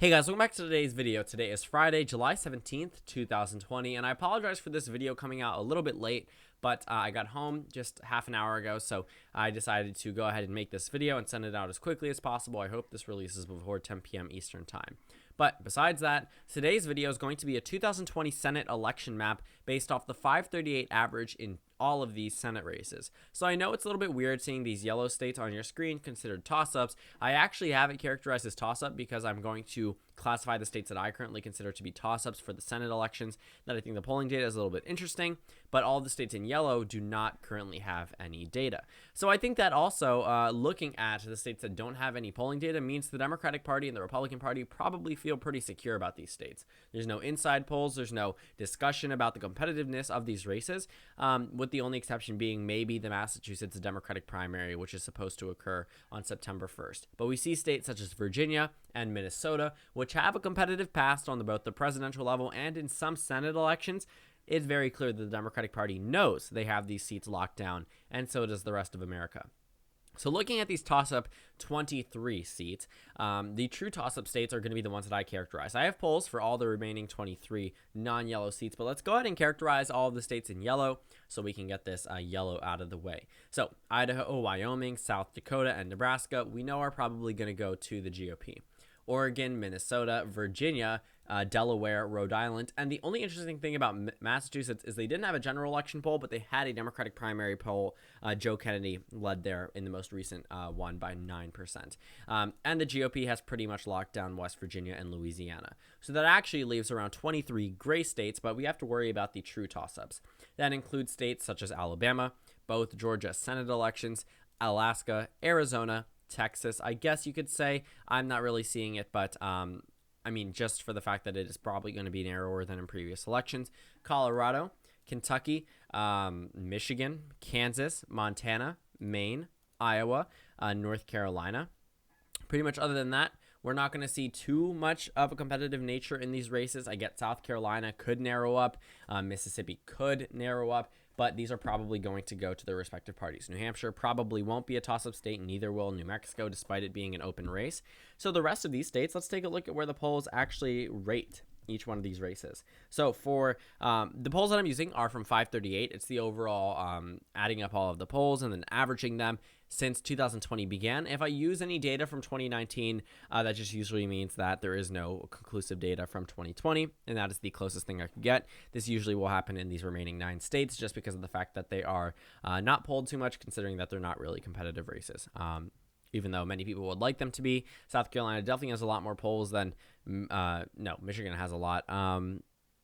Hey guys, welcome back to today's video. Today is Friday, July 17th, 2020, and I apologize for this video coming out a little bit late, but I got home just half an hour ago, so I decided to go ahead and make this video and send it out as quickly as possible. I hope this releases before 10 p.m. Eastern Time. But besides that, today's video is going to be a 2020 Senate election map based off the 538 average in all of these Senate races. So I know it's a little bit weird seeing these yellow states on your screen considered toss-ups. I actually have it characterized as toss-up because I'm going to classify the states that I currently consider to be toss-ups for the Senate elections, that I think the polling data is a little bit interesting, but all the states in yellow do not currently have any data. So I think that also looking at the states that don't have any polling data means the Democratic Party and the Republican Party probably feel pretty secure about these states. There's no inside polls, there's no discussion about the competitiveness of these races, with the only exception being maybe the Massachusetts Democratic primary, which is supposed to occur on September 1st. But we see states such as Virginia and Minnesota, which have a competitive past on both the presidential level and in some Senate elections. It's very clear that the Democratic Party knows they have these seats locked down, and so does the rest of America. So looking at these toss-up 23 seats, the true toss-up states are going to be the ones that I characterize. I have polls for all the remaining 23 non-yellow seats, but let's go ahead and characterize all of the states in yellow so we can get this yellow out of the way. So Idaho, Wyoming, South Dakota, and Nebraska, we know are probably going to go to the GOP. Oregon, Minnesota, Virginia, Delaware, Rhode Island. And the only interesting thing about Massachusetts is they didn't have a general election poll, but they had a Democratic primary poll. Joe Kennedy led there in the most recent one by 9%. And the GOP has pretty much locked down West Virginia and Louisiana. So that actually leaves around 23 gray states, but we have to worry about the true toss-ups. That includes states such as Alabama, both Georgia Senate elections, Alaska, Arizona, Texas, I guess you could say. I'm not really seeing it, but I mean, just for the fact that it is probably going to be narrower than in previous elections. Colorado, Kentucky, Michigan, Kansas, Montana, Maine, Iowa, North Carolina. Pretty much other than that, we're not going to see too much of a competitive nature in these races. I get South Carolina could narrow up, Mississippi could narrow up, but these are probably going to go to their respective parties. New Hampshire probably won't be a toss-up state, neither will New Mexico, despite it being an open race. So the rest of these states, let's take a look at where the polls actually rate each one of these races. So for the polls that I'm using are from 538. It's the overall adding up all of the polls and then averaging them since 2020 began. If I use any data from 2019, that just usually means that there is no conclusive data from 2020, and that is the closest thing I could get. This usually will happen in these remaining 9 states just because of the fact that they are not polled too much, considering that they're not really competitive races. Even though many people would like them to be. South Carolina definitely has a lot more polls than, Michigan has a lot.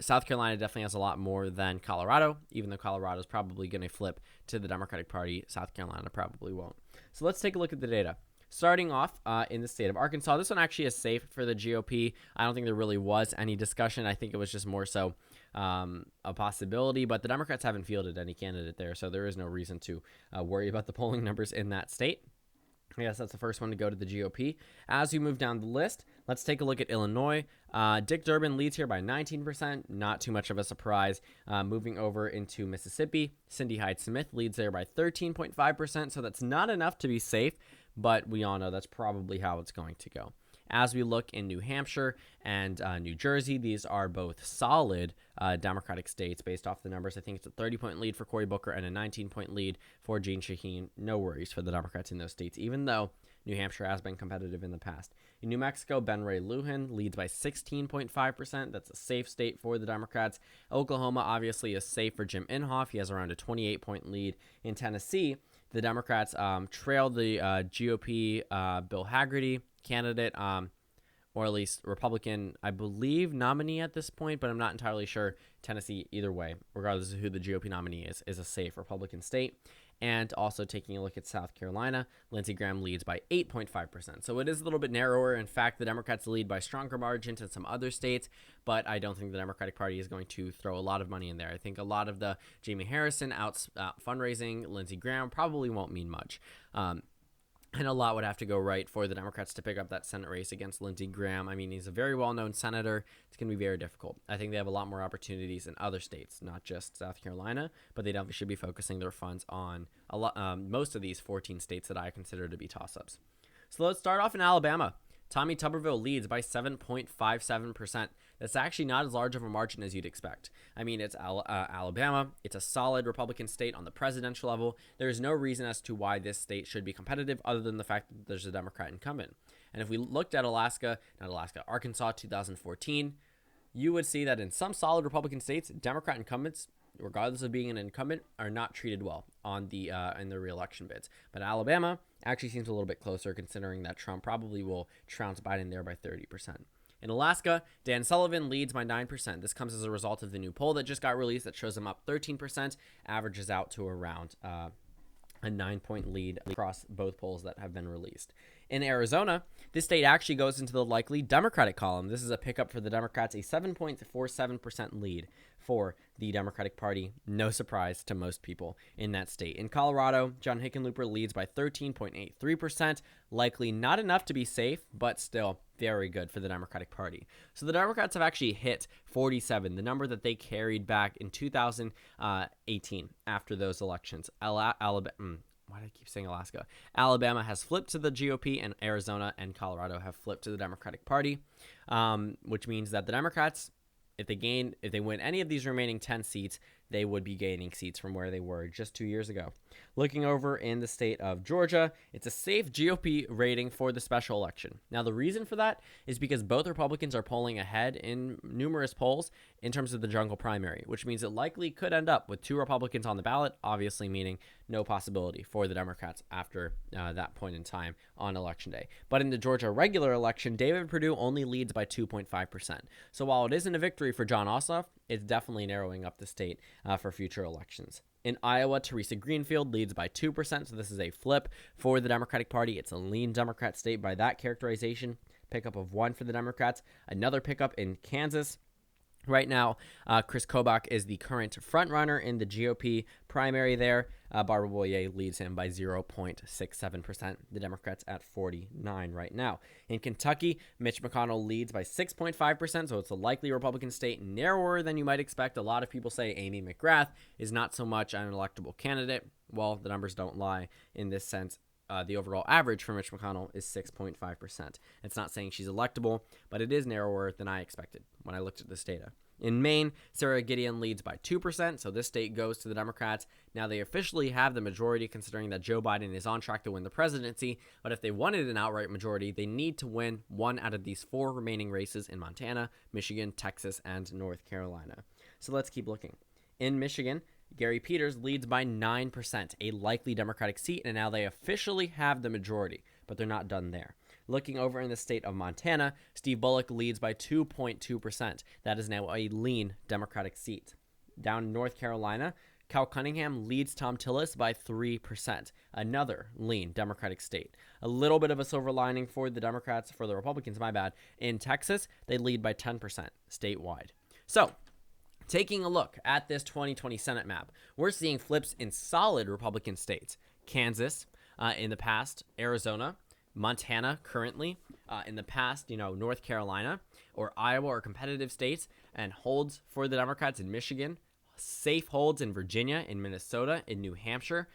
South Carolina definitely has a lot more than Colorado, even though Colorado is probably going to flip to the Democratic Party. South Carolina probably won't. So let's take a look at the data. Starting off in the state of Arkansas, this one actually is safe for the GOP. I don't think there really was any discussion. I think it was just more so a possibility, but the Democrats haven't fielded any candidate there, so there is no reason to worry about the polling numbers in that state. I guess that's the first one to go to the GOP. As we move down the list, let's take a look at Illinois. Dick Durbin leads here by 19%. Not too much of a surprise. Moving over into Mississippi, Cindy Hyde-Smith leads there by 13.5%. So that's not enough to be safe, but we all know that's probably how it's going to go. As we look in New Hampshire and New Jersey, these are both solid Democratic states based off the numbers. I think it's a 30-point lead for Cory Booker and a 19-point lead for Jeanne Shaheen. No worries for the Democrats in those states, even though New Hampshire has been competitive in the past. In New Mexico, Ben Ray Lujan leads by 16.5%. That's a safe state for the Democrats. Oklahoma obviously is safe for Jim Inhofe. He has around a 28-point lead. In Tennessee, the Democrats trailed the GOP Bill Hagerty candidate, or at least Republican, I believe, nominee at this point, but I'm not entirely sure. Tennessee, either way, regardless of who the GOP nominee is a safe Republican state. And also taking a look at South Carolina, Lindsey Graham leads by 8.5%. So it is a little bit narrower. In fact, the Democrats lead by stronger margins in some other states, but I don't think the Democratic Party is going to throw a lot of money in there. I think a lot of the Jamie Harrison fundraising, Lindsey Graham probably won't mean much. And a lot would have to go right for the Democrats to pick up that Senate race against Lindsey Graham. I mean, he's a very well-known senator. It's going to be very difficult. I think they have a lot more opportunities in other states, not just South Carolina, but they definitely should be focusing their funds on most of these 14 states that I consider to be toss-ups. So let's start off in Alabama. Tommy Tuberville leads by 7.57%. That's actually not as large of a margin as you'd expect. I mean, it's Alabama. It's a solid Republican state on the presidential level. There's no reason as to why this state should be competitive other than the fact that there's a Democrat incumbent. And if we looked at Arkansas 2014, you would see that in some solid Republican states, Democrat incumbents, regardless of being an incumbent, are not treated well on the in the re-election bids. But Alabama actually seems a little bit closer, considering that Trump probably will trounce Biden there by 30%. In Alaska, Dan Sullivan leads by 9%. This comes as a result of the new poll that just got released that shows him up 13%, averages out to around a 9-point lead across both polls that have been released. In Arizona, this state actually goes into the likely Democratic column. This is a pickup for the Democrats, a 7.47% lead for the Democratic Party. No surprise to most people in that state. In Colorado, John Hickenlooper leads by 13.83%. Likely not enough to be safe, but still very good for the Democratic Party. So the Democrats have actually hit 47, the number that they carried back in 2018 after those elections. Why do I keep saying Alaska? Alabama has flipped to the GOP, and Arizona and Colorado have flipped to the Democratic Party, which means that the Democrats, if they win any of these remaining 10 seats, they would be gaining seats from where they were just 2 years ago. Looking over in the state of Georgia, it's a safe GOP rating for the special election. Now, the reason for that is because both Republicans are polling ahead in numerous polls in terms of the jungle primary, which means it likely could end up with 2 Republicans on the ballot, obviously meaning no possibility for the Democrats after that point in time on Election Day. But in the Georgia regular election, David Perdue only leads by 2.5%. So while it isn't a victory for John Ossoff, it's definitely narrowing up the state for future elections. In Iowa, Teresa Greenfield leads by 2%, so this is a flip for the Democratic Party. It's a lean Democrat state by that characterization. Pickup of 1 for the Democrats. Another pickup in Kansas. Right now, Chris Kobach is the current frontrunner in the GOP primary there. Barbara Boyer leads him by 0.67%. The Democrats at 49 right now. In Kentucky, Mitch McConnell leads by 6.5%, so it's a likely Republican state, narrower than you might expect. A lot of people say Amy McGrath is not so much an electable candidate. Well, the numbers don't lie in this sense. The overall average for Mitch McConnell is 6.5%. It's not saying she's electable, but it is narrower than I expected when I looked at this data. In Maine, Sarah Gideon leads by 2%, so this state goes to the Democrats. Now, they officially have the majority, considering that Joe Biden is on track to win the presidency, but if they wanted an outright majority, they need to win 1 out of these 4 remaining races in Montana, Michigan, Texas, and North Carolina. So let's keep looking. In Michigan, Gary Peters leads by 9%, a likely Democratic seat, and now they officially have the majority, but they're not done there. Looking over in the state of Montana, Steve Bullock leads by 2.2%. That is now a lean Democratic seat. Down in North Carolina, Cal Cunningham leads Tom Tillis by 3%, another lean Democratic state. A little bit of a silver lining for the Democrats, for the Republicans, my bad. In Texas, they lead by 10% statewide. So, taking a look at this 2020 Senate map, we're seeing flips in solid Republican states. Kansas, in the past, Arizona, Montana currently, in the past, North Carolina or Iowa are competitive states, and holds for the Democrats in Michigan, safe holds in Virginia, in Minnesota, in New Hampshire,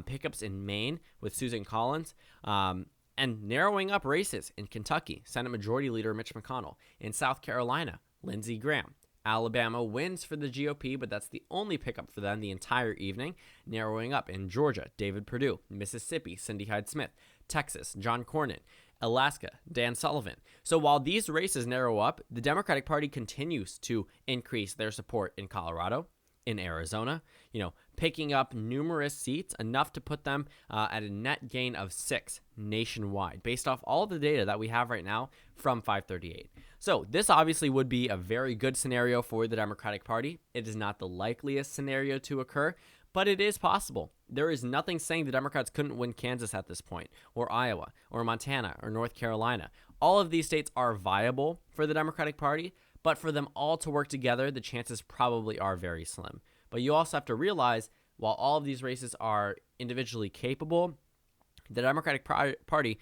pickups in Maine with Susan Collins, and narrowing up races in Kentucky, Senate Majority Leader Mitch McConnell, in South Carolina, Lindsey Graham. Alabama wins for the GOP, but that's the only pickup for them the entire evening. Narrowing up in Georgia, David Perdue. Mississippi, Cindy Hyde-Smith. Texas, John Cornyn. Alaska, Dan Sullivan. So while these races narrow up, the Democratic Party continues to increase their support in Colorado, in Arizona, picking up numerous seats, enough to put them at a net gain of 6 nationwide, based off all of the data that we have right now from 538. So this obviously would be a very good scenario for the Democratic Party. It is not the likeliest scenario to occur, but it is possible. There is nothing saying the Democrats couldn't win Kansas at this point, or Iowa, or Montana, or North Carolina. All of these states are viable for the Democratic Party, but for them all to work together, the chances probably are very slim. But you also have to realize, while all of these races are individually capable, the Democratic Party,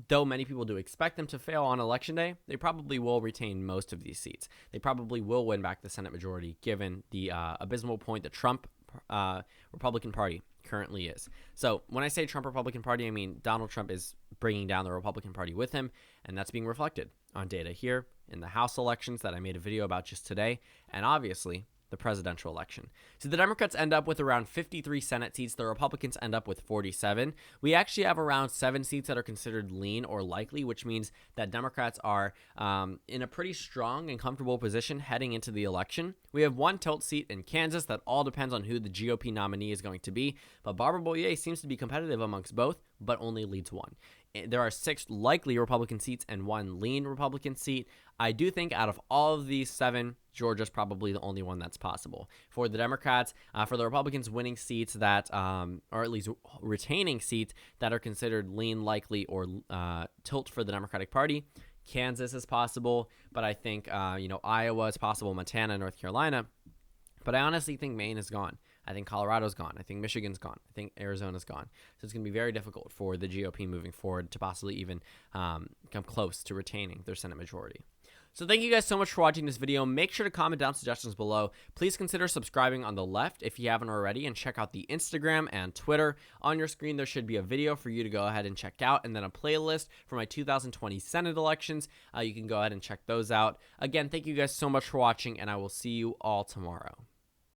though many people do expect them to fail on Election Day, they probably will retain most of these seats. They probably will win back the Senate majority, given the abysmal point that Trump Republican Party currently is. So when I say Trump Republican Party, I mean Donald Trump is bringing down the Republican Party with him, and that's being reflected on data here in the House elections that I made a video about just today, and obviously the presidential election. So the Democrats end up with around 53 Senate seats. The Republicans end up with 47. We actually have around 7 seats that are considered lean or likely, which means that Democrats are in a pretty strong and comfortable position heading into the election. We have 1 tilt seat in Kansas that all depends on who the GOP nominee is going to be, but Barbara Bollier seems to be competitive amongst both, but only leads 1. There are 6 likely Republican seats and 1 lean Republican seat. I do think out of all of these 7, Georgia's probably the only one that's possible. For the Democrats, for the Republicans winning seats that, or at least retaining seats that are considered lean, likely, or tilt for the Democratic Party, Kansas is possible, but I think, Iowa is possible, Montana, North Carolina. But I honestly think Maine is gone. I think Colorado's gone. I think Michigan's gone. I think Arizona's gone. So it's going to be very difficult for the GOP moving forward to possibly even come close to retaining their Senate majority. So thank you guys so much for watching this video. Make sure to comment down suggestions below. Please consider subscribing on the left if you haven't already, and check out the Instagram and Twitter. On your screen, there should be a video for you to go ahead and check out, and then a playlist for my 2020 Senate elections. You can go ahead and check those out. Again, thank you guys so much for watching, and I will see you all tomorrow.